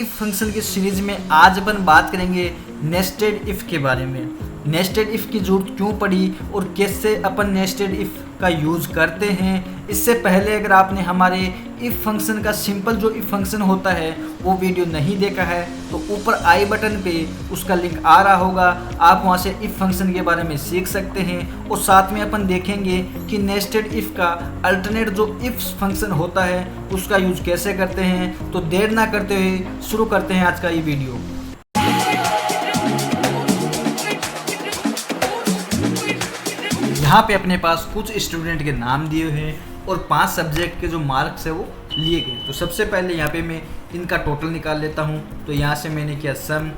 If function की series में आज अपन बात करेंगे नेस्टेड इफ के बारे में। नेस्टेड इफ की जरूरत क्यों पड़ी और कैसे अपन नेस्टेड इफ का यूज़ करते हैं। इससे पहले अगर आपने हमारे इफ फंक्शन का सिंपल जो इफ फंक्शन होता है वो वीडियो नहीं देखा है तो ऊपर आई बटन पे उसका लिंक आ रहा होगा, आप वहां से इफ फंक्शन के बारे में सीख सकते हैं। और साथ में अपन देखेंगे कि नेस्टेड इफ का अल्टरनेट जो इफ फंक्शन होता है उसका यूज कैसे करते हैं। तो देर ना करते हुए शुरू करते हैं आज का ये वीडियो। यहाँ पे अपने पास कुछ स्टूडेंट के नाम दिए हुए हैं और 5 सब्जेक्ट के जो मार्क्स है वो लिए गए। तो सबसे पहले यहाँ पे मैं इनका टोटल निकाल लेता हूँ। तो यहाँ से मैंने किया सम,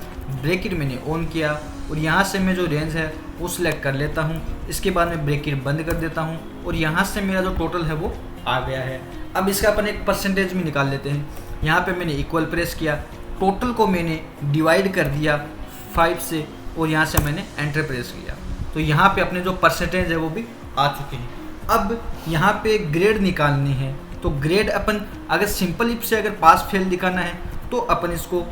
ब्रैकेट मैंने ऑन किया और यहाँ से मैं जो रेंज है वो सिलेक्ट कर लेता हूँ। इसके बाद मैं ब्रैकेट बंद कर देता हूँ और यहाँ से मेरा जो टोटल है वो आ गया है। अब इसका अपन एक परसेंटेज में निकाल लेते हैं। यहाँ पर मैंने इक्वल प्रेस किया, टोटल को मैंने डिवाइड कर दिया 5 से और यहाँ से मैंने एंटर प्रेस किया। तो यहाँ पे अपने जो परसेंटेज है वो भी आ चुके हैं। अब यहाँ पे ग्रेड निकालनी है। तो ग्रेड अपन अगर सिंपल इफ से अगर पास फेल दिखाना है तो अपन इसको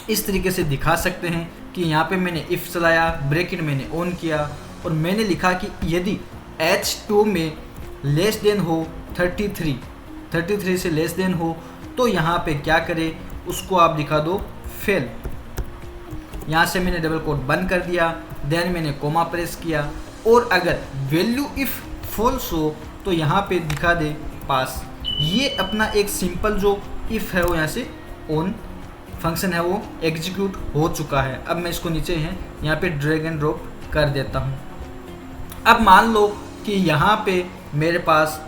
इस तरीके से दिखा सकते हैं कि यहाँ पे मैंने इफ चलाया, ब्रैकेट मैंने ऑन किया और मैंने लिखा कि यदि H2 में लेस देन हो 33 से लेस देन हो तो यहाँ पे क्या करे, उसको आप दिखा दो फेल। यहाँ से मैंने डबल कोट बंद कर दिया, देन मैंने कोमा प्रेस किया और अगर वैल्यू इफ फॉल्स हो तो यहाँ पे दिखा दे पास। ये अपना एक सिंपल जो इफ है वो यहाँ से ऑन फंक्शन है वो एग्जीक्यूट हो चुका है। अब मैं इसको नीचे है यहाँ पे ड्रैग एंड ड्रॉप कर देता हूँ। अब मान लो कि यहाँ पे मेरे पास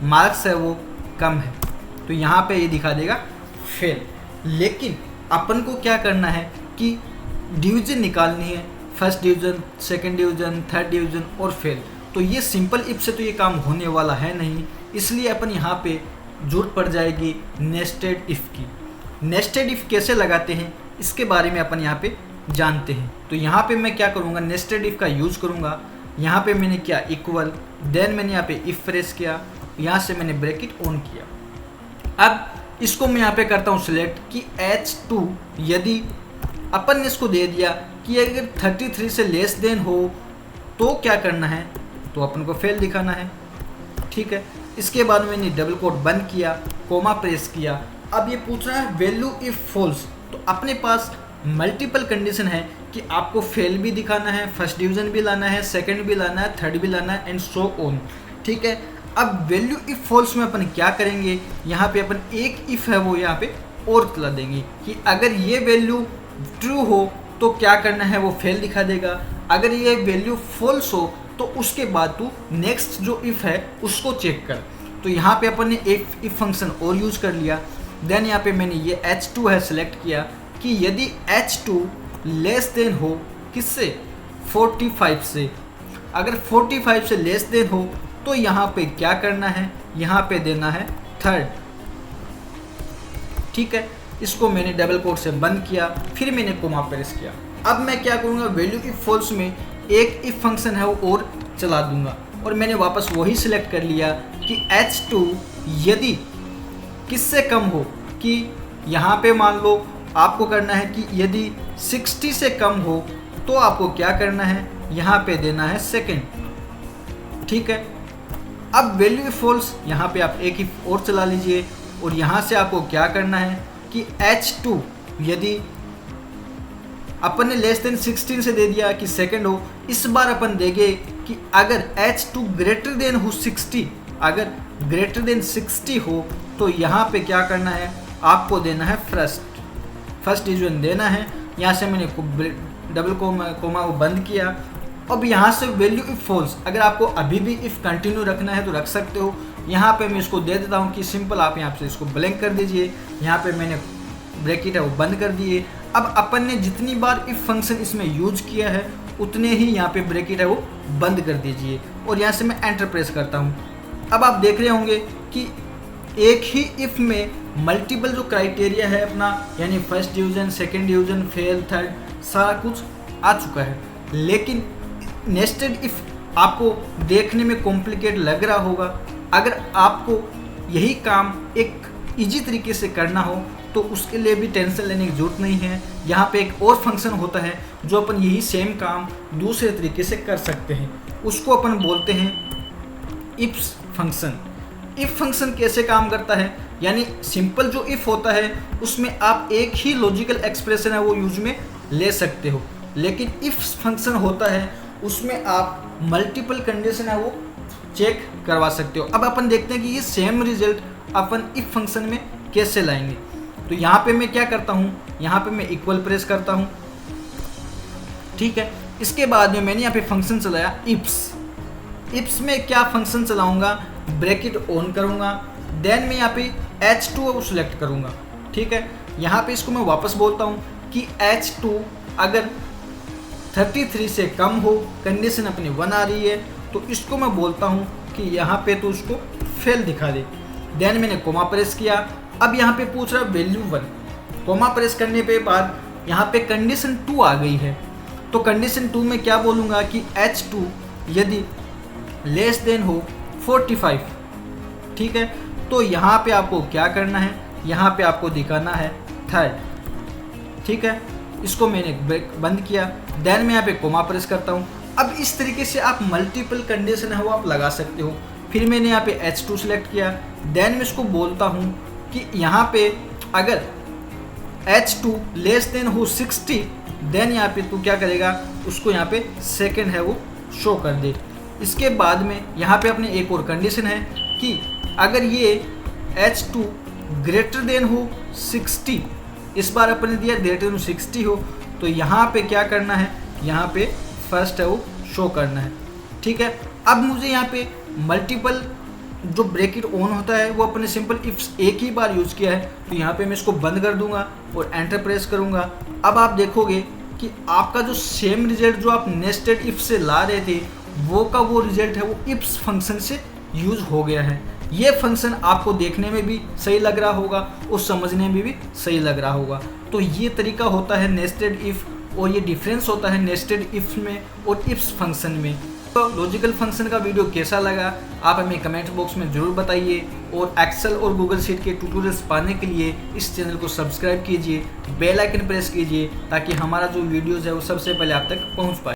मार्क्स है वो कम है तो यहाँ पे ये दिखा देगा फेल। लेकिन अपन को क्या करना है कि डिवीजन निकालनी है, first division, second division, third division और फेल। तो ये सिंपल इफ से तो ये काम होने वाला है नहीं, इसलिए अपन यहाँ पे जरूरत पड़ जाएगी नेस्टेड इफ की। नेस्टेड इफ कैसे लगाते हैं इसके बारे में अपन यहाँ पे जानते हैं। तो यहाँ पे मैं क्या करूँगा, नेस्टेड इफ का यूज़ करूँगा। यहाँ पे मैंने किया इक्वल, देन मैंने यहाँ पे इफ प्रेस किया, यहाँ से मैंने ब्रैकेट ऑन किया। अब इसको मैं यहाँ पे करता हूँ सिलेक्ट कि H2 यदि अपन ने इसको दे दिया कि अगर 33 से लेस देन हो तो क्या करना है, तो अपन को फेल दिखाना है। ठीक है, इसके बाद मैंने डबल कोट बंद किया, कोमा प्रेस किया। अब ये पूछ रहा है वैल्यू इफ फॉल्स। तो अपने पास मल्टीपल कंडीशन है कि आपको फेल भी दिखाना है, फर्स्ट डिवीजन भी लाना है, सेकंड भी लाना है, थर्ड भी लाना है एंड सो ऑन। ठीक है, अब वैल्यू इफ फॉल्स में अपन क्या करेंगे, यहाँ पे अपन एक इफ है वो यहाँ पे और चला देंगे कि अगर ये वैल्यू ट्रू हो तो क्या करना है, वो फेल दिखा देगा। अगर ये वैल्यू फॉल्स हो तो उसके बाद तू नेक्स्ट जो इफ है उसको चेक कर। तो यहाँ पे अपन ने एक इफ फंक्शन और यूज कर लिया। देन यहाँ पे मैंने ये H2 है सिलेक्ट किया कि यदि H2 लेस देन हो किससे, 45 से। अगर 45 से लेस देन हो तो यहाँ पे क्या करना है, यहाँ पे देना है थर्ड। ठीक है, इसको मैंने डबल कोट से बंद किया, फिर मैंने कोमा प्रेस किया। अब मैं क्या करूँगा, वैल्यू इफ फॉल्स में एक इफ फंक्शन है वो और चला दूंगा और मैंने वापस वही सिलेक्ट कर लिया कि H2 यदि किससे कम हो, कि यहाँ पे मान लो आपको करना है कि यदि 60 से कम हो तो आपको क्या करना है, यहाँ पे देना है सेकंड। ठीक है, अब वैल्यू इफ फॉल्स यहाँ पे आप एक इफ और चला लीजिए और यहाँ से आपको क्या करना है कि H2 यदि अपन ने लेस देन 16 से दे दिया कि सेकंड हो, इस बार अपन देंगे कि अगर H2 ग्रेटर देन हो 60, अगर ग्रेटर देन 60 हो तो यहाँ पे क्या करना है, आपको देना है फर्स्ट डिवीजन देना है। यहाँ से मैंने डबल कोमा वो बंद किया। अब यहाँ से वैल्यू इफ फॉल्स, अगर आपको अभी भी इफ कंटिन्यू रखना है तो रख सकते हो। यहाँ पे मैं इसको दे देता हूँ कि सिंपल आप यहाँ से इसको ब्लैंक कर दीजिए। यहाँ पे मैंने ब्रैकेट है वो बंद कर दिए। अब अपन ने जितनी बार इफ फंक्शन इसमें यूज किया है उतने ही यहाँ पे ब्रैकेट है वो बंद कर दीजिए और यहाँ से मैं एंटर प्रेस करता हूँ। अब आप देख रहे होंगे कि एक ही इफ में मल्टीपल जो क्राइटेरिया है अपना, यानी first division, second division, fail, third, सारा कुछ आ चुका है। लेकिन नेस्टेड इफ आपको देखने में कॉम्प्लिकेट लग रहा होगा। अगर आपको यही काम एक इजी तरीके से करना हो तो उसके लिए भी टेंशन लेने की ज़रूरत नहीं है। यहाँ पे एक और फंक्शन होता है जो अपन यही सेम काम दूसरे तरीके से कर सकते हैं, उसको अपन बोलते हैं इफ्स फंक्शन। इफ फंक्शन कैसे काम करता है, यानी सिंपल जो इफ होता है उसमें आप एक ही लॉजिकल एक्सप्रेशन है वो यूज में ले सकते हो, लेकिन इफ फंक्शन होता है उसमें आप मल्टीपल कंडीशन है वो चेक करवा सकते हो। अब अपन देखते हैं कि ये same result upon if function में कैसे लाएंगे। तो यहाँ पे मैं क्या करता हूँ, यहाँ पे मैं इक्वल प्रेस करता हूँ, ठीक है। इसके बाद में मैंने यहाँ पे फंक्शन चलाया इप्स में क्या फंक्शन चलाऊंगा, ब्रैकेट ऑन करूंगा, देन मैं यहाँ पे H2 सेलेक्ट करूंगा, ठीक है। यहाँ पे इसको मैं वापस बोलता हूँ कि H2 अगर 33 से कम हो, कंडीशन अपनी 1 आ रही है, तो इसको मैं बोलता हूँ कि यहाँ पे तो उसको फेल दिखा दे। देन मैंने कोमा प्रेस किया, अब यहाँ पे पूछ रहा वैल्यू 1, कोमा प्रेस करने पे बाद यहाँ पे कंडीशन 2 आ गई है, तो कंडीशन 2 में क्या बोलूँगा कि H2 यदि लेस देन हो 45, ठीक है। तो यहाँ पे आपको क्या करना है, यहाँ पे आपको दिखाना है 3rd, ठीक है। इसको मैंने बंद किया, देन मैं यहाँ पे कोमा प्रेस करता हूँ। अब इस तरीके से आप मल्टीपल कंडीशन है वो आप लगा सकते हो। फिर मैंने यहाँ पे H2 सेलेक्ट किया, देन मैं इसको बोलता हूँ कि यहाँ पे अगर H2 लेस देन हो 60, देन यहाँ पे तू क्या करेगा, उसको यहाँ पे सेकंड है वो शो कर दे। इसके बाद में यहाँ पे अपने एक और कंडीशन है कि अगर ये H2 ग्रेटर देन हो 60, इस बार अपने दिया ग्रेटर देन 60 हो, तो यहाँ पे क्या करना है, यहाँ पे फर्स्ट है वो शो करना है, ठीक है। अब मुझे यहाँ पे मल्टीपल जो ब्रैकेट ऑन होता है वो अपने सिंपल इफ्स एक ही बार यूज़ किया है, तो यहाँ पे मैं इसको बंद कर दूंगा और एंटर प्रेस करूँगा। अब आप देखोगे कि आपका जो सेम रिजल्ट जो आप नेस्टेड इफ से ला रहे थे वो का वो रिजल्ट है वो इफ्स फंक्शन से यूज़ हो गया है। ये फंक्शन आपको देखने में भी सही लग रहा होगा और समझने में भी सही लग रहा होगा। तो ये तरीका होता है नेस्टेड इफ़, और ये डिफरेंस होता है नेस्टेड इफ में और इफ्स फंक्शन में। तो लॉजिकल फंक्शन का वीडियो कैसा लगा आप हमें कमेंट बॉक्स में ज़रूर बताइए, और एक्सेल और गूगल शीट के ट्यूटोरियल्स पाने के लिए इस चैनल को सब्सक्राइब कीजिए, बेल आइकन प्रेस कीजिए, ताकि हमारा जो वीडियोज़ है वो सबसे पहले आप तक पहुँच पाए।